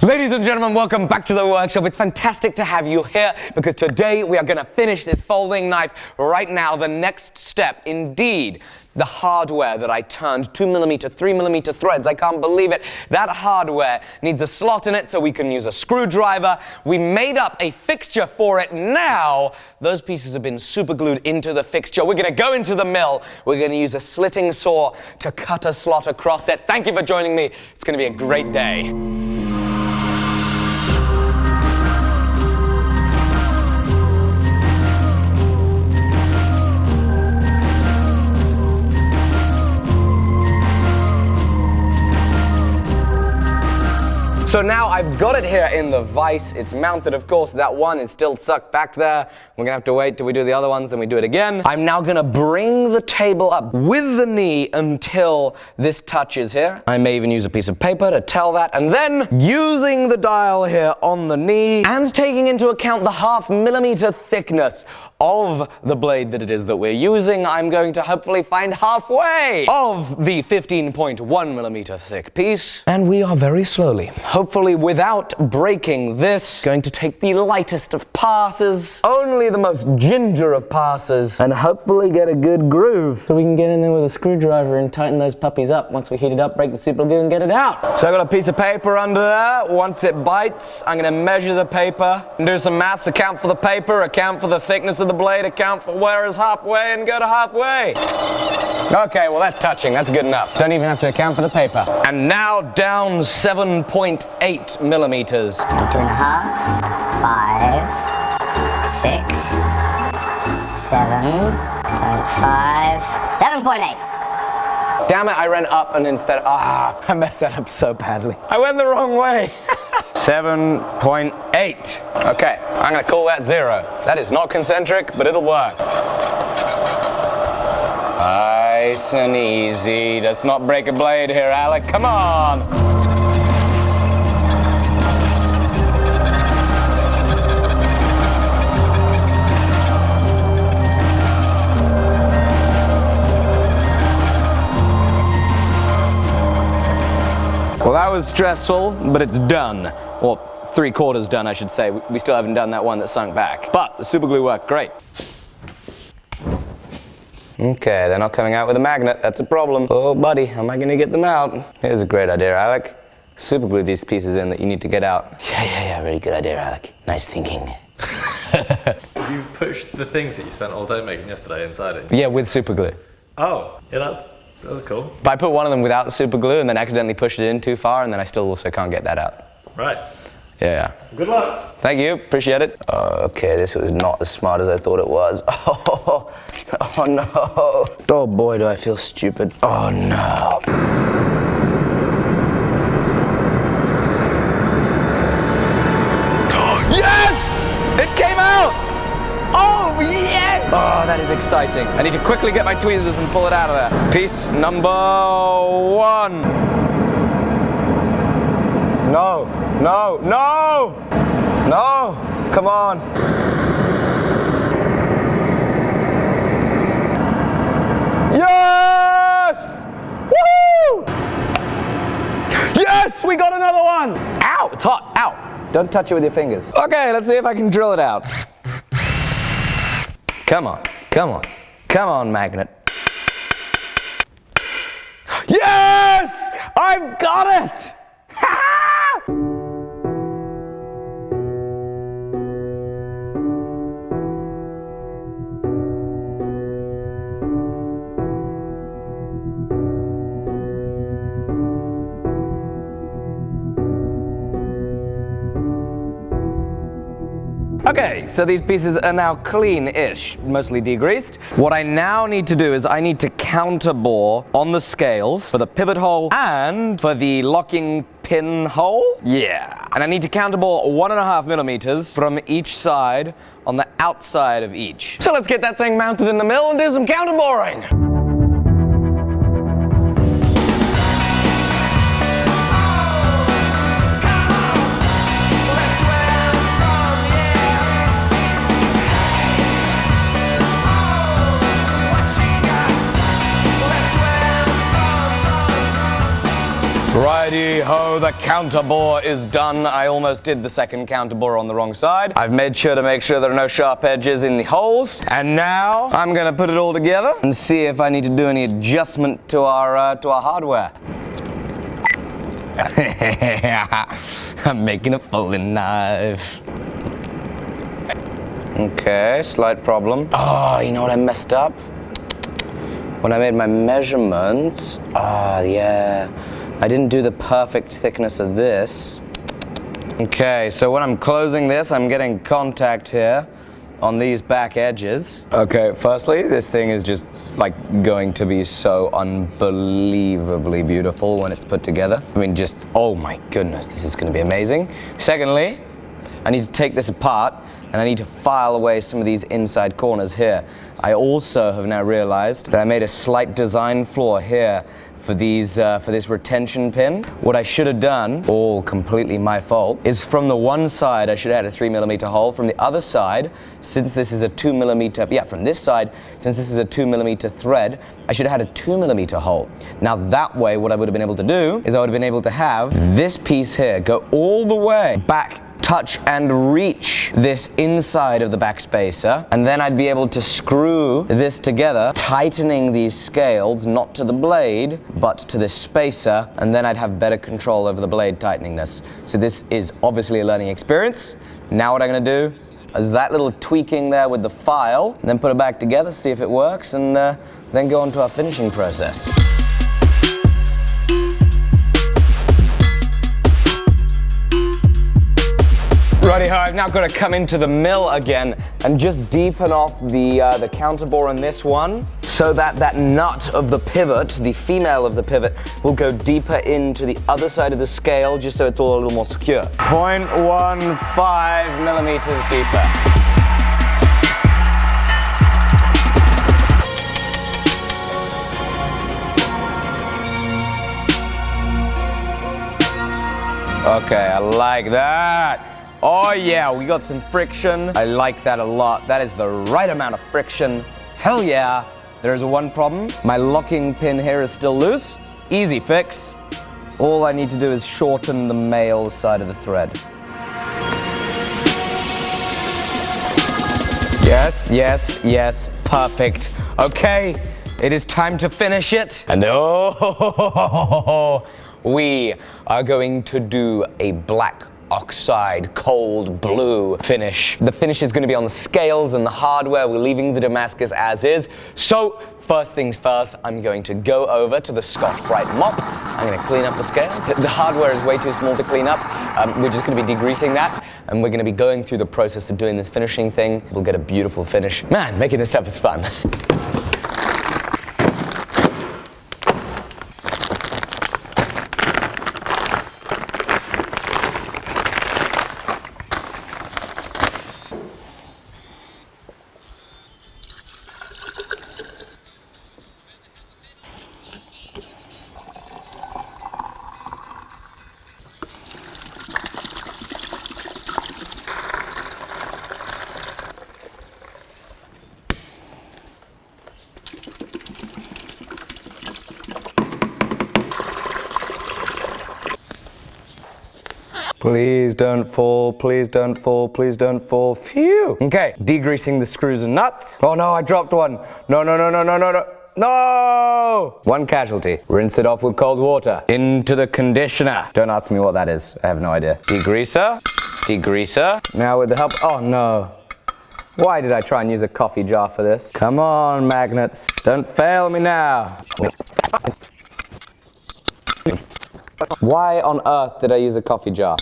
Ladies and gentlemen, welcome back to the workshop. It's fantastic to have you here because today we are going to finish this folding knife right now. The next step, indeed, the hardware that I turned 2mm, 3mm threads. I can't believe it. That hardware needs a slot in it so we can use a screwdriver. We made up a fixture for it. Now, those pieces have been super glued into the fixture. We're going to go into the mill. We're going to use a slitting saw to cut a slot across it. Thank you for joining me. It's going to be a great day. So now I've got it here in the vise. It's mounted, of course. That one is still stuck back there. We're gonna have to wait till we do the other ones, then we do it again. I'm now gonna bring the table up with the knee until this touches here. I may even use a piece of paper to tell that. And then using the dial here on the knee and taking into account the 0.5mm thickness of the blade that it is that we're using, I'm going to hopefully find halfway of the 15.1mm thick piece. And we are very slowly, hopefully without breaking this, going to take the lightest of passes, only the most ginger of passes, and hopefully get a good groove so we can get in there with a screwdriver and tighten those puppies up. Once we heat it up, break the super glue and get it out. So I've got a piece of paper under there. Once it bites, I'm gonna measure the paper and do some maths, account for the paper, account for the thickness of the blade, account for where is halfway, and go to halfway. Okay, well that's touching, that's good enough. Don't even have to account for the paper. And now down 7.8mm. 2.5, 5, 6, 7.5, 7.8. Damn it, I ran up and instead, I messed that up so badly. I went the wrong way. 7.8. Okay, I'm gonna call that 0. That is not concentric, but it'll work. Nice and easy. Let's not break a blade here, Alec. Come on. Well, that was stressful, but it's done. Well, 3/4 done, I should say. We still haven't done that one that sunk back. But the super glue worked great. Okay, they're not coming out with a magnet. That's a problem. Oh, buddy, how am I gonna get them out? Here's a great idea, Alec. Super glue these pieces in that you need to get out. Yeah, really good idea, Alec. Nice thinking. You've pushed the things that you spent all day making yesterday inside it? Yeah, with super glue. Oh, yeah, that was cool. But I put one of them without the super glue and then accidentally pushed it in too far, and then I still also can't get that out. Right. Yeah. Good luck. Thank you, appreciate it. Okay, this was not as smart as I thought it was. Oh no. Oh boy, do I feel stupid. Oh no. Yes! It came out! Oh, yes! Oh, that is exciting. I need to quickly get my tweezers and pull it out of there. Piece number 1. No, come on. Yes! Woo! Yes, we got another one. Ow, it's hot, ow. Don't touch it with your fingers. Okay, let's see if I can drill it out. Come on, magnet. Yes! I've got it! Okay, so these pieces are now clean-ish, mostly degreased. What I now need to do is I need to counterbore on the scales for the pivot hole and for the locking pin hole. Yeah, and I need to counterbore 1.5mm from each side on the outside of each. So let's get that thing mounted in the mill and do some counterboring. Right Righty ho, the counterbore is done. I almost did the second counterbore on the wrong side. I've made sure to make sure there are no sharp edges in the holes. And now I'm gonna put it all together and see if I need to do any adjustment to our hardware. I'm making a folding knife. Okay, slight problem. Oh, you know what I messed up? When I made my measurements, yeah, I didn't do the perfect thickness of this. Okay, so when I'm closing this, I'm getting contact here on these back edges. Okay, firstly, this thing is just like going to be so unbelievably beautiful when it's put together. I mean, just, oh my goodness, this is gonna be amazing. Secondly, I need to take this apart and I need to file away some of these inside corners here. I also have now realized that I made a slight design flaw here for this retention pin. What I should have done, all completely my fault, is from the one side I should have had a 3mm hole. From the other side, since this is a 2mm, yeah, from this side, since this is a 2mm thread, I should have had a 2mm hole. Now that way, what I would have been able to do is I would have been able to have this piece here go all the way back, touch and reach this inside of the back spacer, and then I'd be able to screw this together, tightening these scales not to the blade but to this spacer, and then I'd have better control over the blade tightening this. So this is obviously a learning experience. Now what I'm going to do is that little tweaking there with the file, and then put it back together, see if it works, and then go on to our finishing process. Righty-ho, I've now got to come into the mill again and just deepen off the counterbore on this one so that that nut of the pivot, the female of the pivot, will go deeper into the other side of the scale just so it's all a little more secure. 0.15 millimeters deeper. Okay, I like that. Oh yeah, we got some friction. I like that a lot. That is the right amount of friction. Hell yeah. There's one problem. My locking pin here is still loose. Easy fix. All I need to do is shorten the male side of the thread. Yes, yes, yes, perfect. Okay, it is time to finish it. And oh, we are going to do a black oxide cold blue finish. The finish is going to be on the scales and the hardware. We're leaving the Damascus as is. So first things first, I'm going to go over to the Scotch-Brite mop. I'm going to clean up the scales. The hardware is way too small to clean up. We're just going to be degreasing that, and we're going to be going through the process of doing this finishing thing. We'll get a beautiful finish. Man, making this stuff is fun. Please don't fall, please don't fall, please don't fall. Phew. Okay, degreasing the screws and nuts. Oh no, I dropped one. No, no, no, no, no, no, no. No! One casualty. Rinse it off with cold water. Into the conditioner. Don't ask me what that is. I have no idea. Degreaser. Degreaser. Now with the help, oh no. Why did I try and use a coffee jar for this? Come on, magnets. Don't fail me now. Why on earth did I use a coffee jar?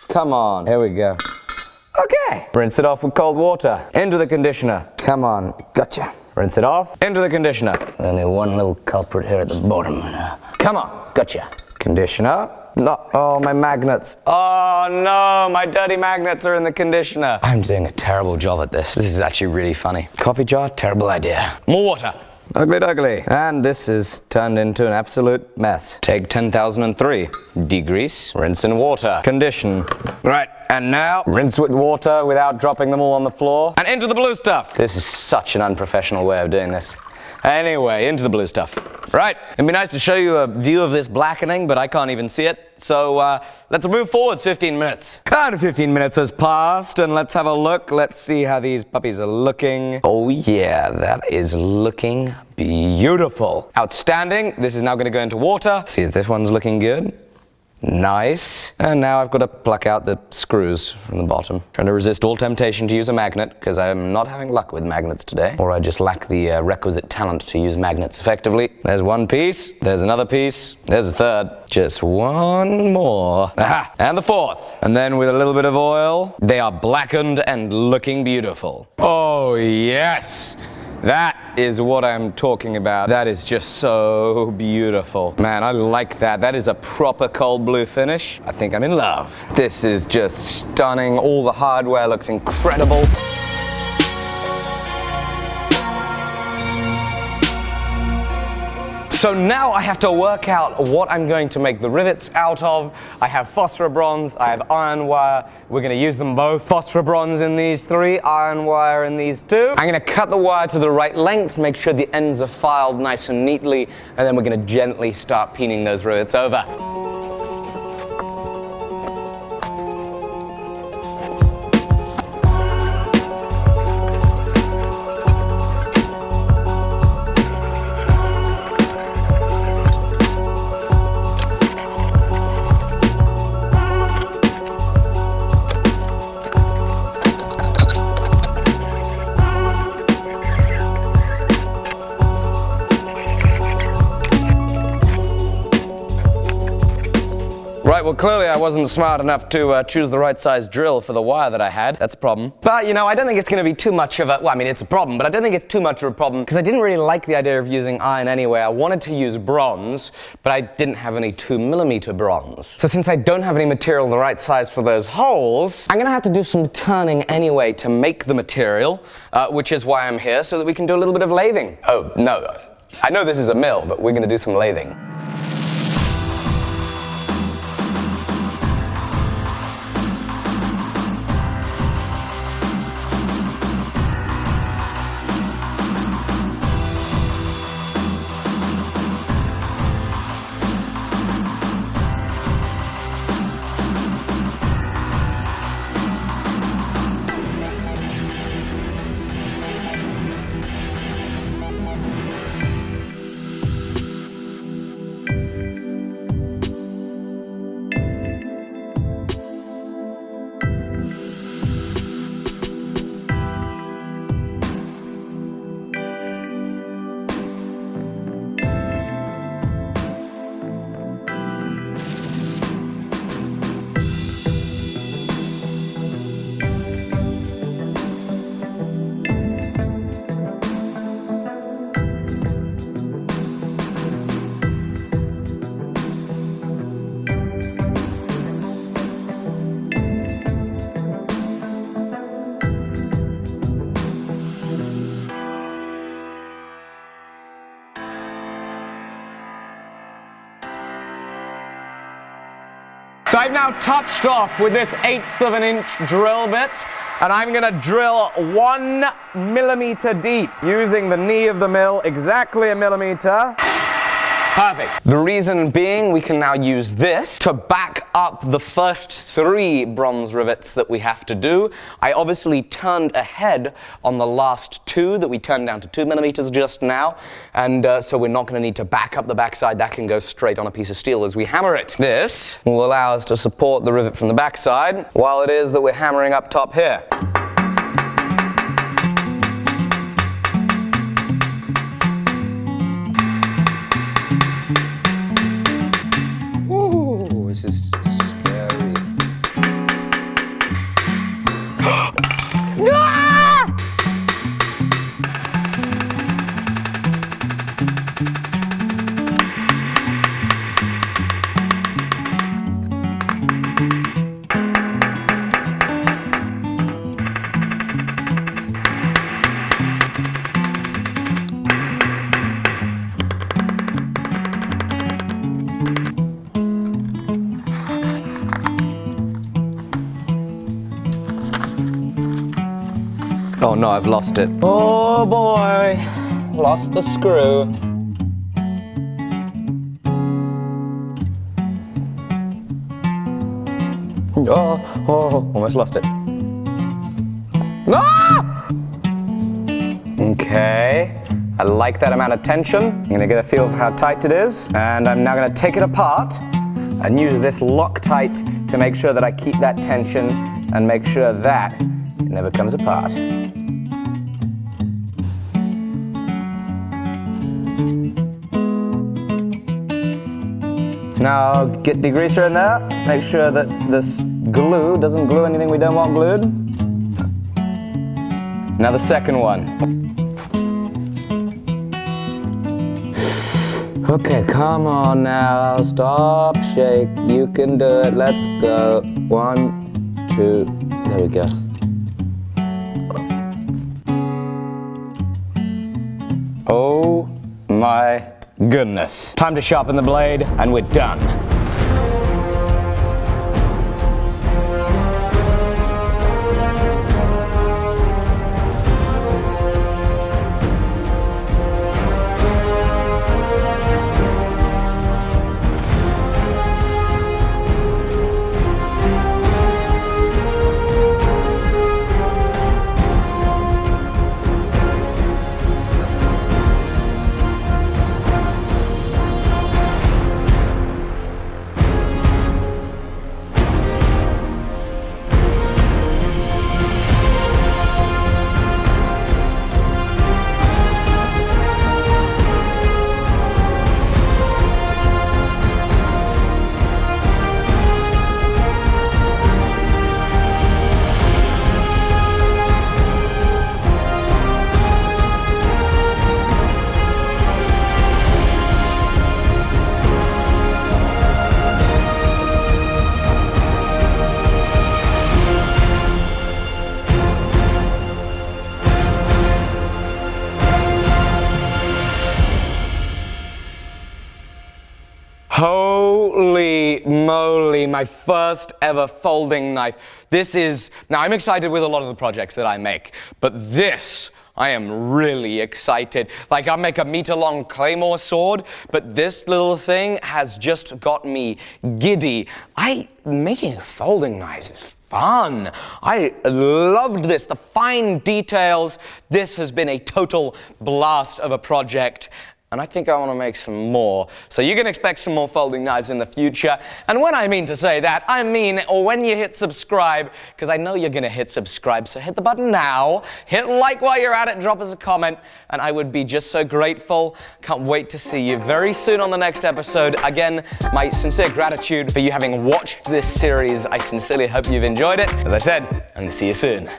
Come on. Here we go. Okay. Rinse it off with cold water. Into the conditioner. Come on. Gotcha. Rinse it off. Into the conditioner. Only one little culprit here at the bottom. Come on. Gotcha. Conditioner. No. Oh, my magnets. Oh no, my dirty magnets are in the conditioner. I'm doing a terrible job at this. This is actually really funny. Coffee jar, terrible idea. More water. Ugly duggly. And this is turned into an absolute mess. Take 10,003. Degrease. Rinse in water. Condition. Right, and now rinse with water without dropping them all on the floor. And into the blue stuff. This is such an unprofessional way of doing this. Anyway, into the blue stuff. Right, it'd be nice to show you a view of this blackening, but I can't even see it. So let's move forwards 15 minutes. Kind of 15 minutes has passed, and let's have a look. Let's see how these puppies are looking. Oh yeah, that is looking beautiful. Outstanding. This is now going to go into water. See if this one's looking good. Nice. And now I've got to pluck out the screws from the bottom. Trying to resist all temptation to use a magnet, because I'm not having luck with magnets today. Or I just lack the requisite talent to use magnets effectively. There's one piece. There's another piece. There's a third. Just one more. Aha! And the fourth. And then with a little bit of oil, they are blackened and looking beautiful. Oh, yes! That is what I'm talking about. That is just so beautiful. Man, I like that. That is a proper cold blue finish. I think I'm in love. This is just stunning. All the hardware looks incredible. So now I have to work out what I'm going to make the rivets out of. I have phosphor bronze, I have iron wire. We're going to use them both. Phosphor bronze in these three, iron wire in these two. I'm going to cut the wire to the right length, make sure the ends are filed nice and neatly, and then we're going to gently start peening those rivets over. Right, well clearly I wasn't smart enough to choose the right size drill for the wire that I had. That's a problem. But you know, I don't think it's going to be too much of a, well I mean it's a problem, but I don't think it's too much of a problem because I didn't really like the idea of using iron anyway. I wanted to use bronze, but I didn't have any 2mm bronze. So since I don't have any material the right size for those holes, I'm going to have to do some turning anyway to make the material, which is why I'm here, so that we can do a little bit of lathing. Oh, no. I know this is a mill, but we're going to do some lathing. So I've now touched off with this 1/8 of an inch drill bit, and I'm going to drill 1mm deep using the knee of the mill, exactly 1mm. Perfect. The reason being we can now use this to back up the first 3 bronze rivets that we have to do. I obviously turned ahead on the last 2 that we turned down to 2mm just now, and so we're not going to need to back up the backside. That can go straight on a piece of steel as we hammer it. This will allow us to support the rivet from the backside while it is that we're hammering up top here. This is scary. Oh no, I've lost it. Oh boy. lost the screw. Oh, almost lost it. Ah! Okay, I like that amount of tension. I'm gonna get a feel of how tight it is, and I'm now gonna take it apart and use this Loctite to make sure that I keep that tension and make sure that it never comes apart. Now get degreaser in there, make sure that this glue doesn't glue anything we don't want glued. Now the second one. Okay, come on now, stop, shake, you can do it, let's go. 1, 2, there we go. Oh my goodness. Time to sharpen the blade, and we're done. Holy moly, my first ever folding knife. Now I'm excited with a lot of the projects that I make, but this, I am really excited. Like, I make a meter-long claymore sword, but this little thing has just got me giddy. Making folding knives is fun. I loved this, the fine details. This has been a total blast of a project. And I think I want to make some more. So you can expect some more folding knives in the future. And when I mean to say that, I mean when you hit subscribe, because I know you're going to hit subscribe. So hit the button now, hit like while you're at it, drop us a comment, and I would be just so grateful. Can't wait to see you very soon on the next episode. Again, my sincere gratitude for you having watched this series. I sincerely hope you've enjoyed it. As I said, I'm going to see you soon.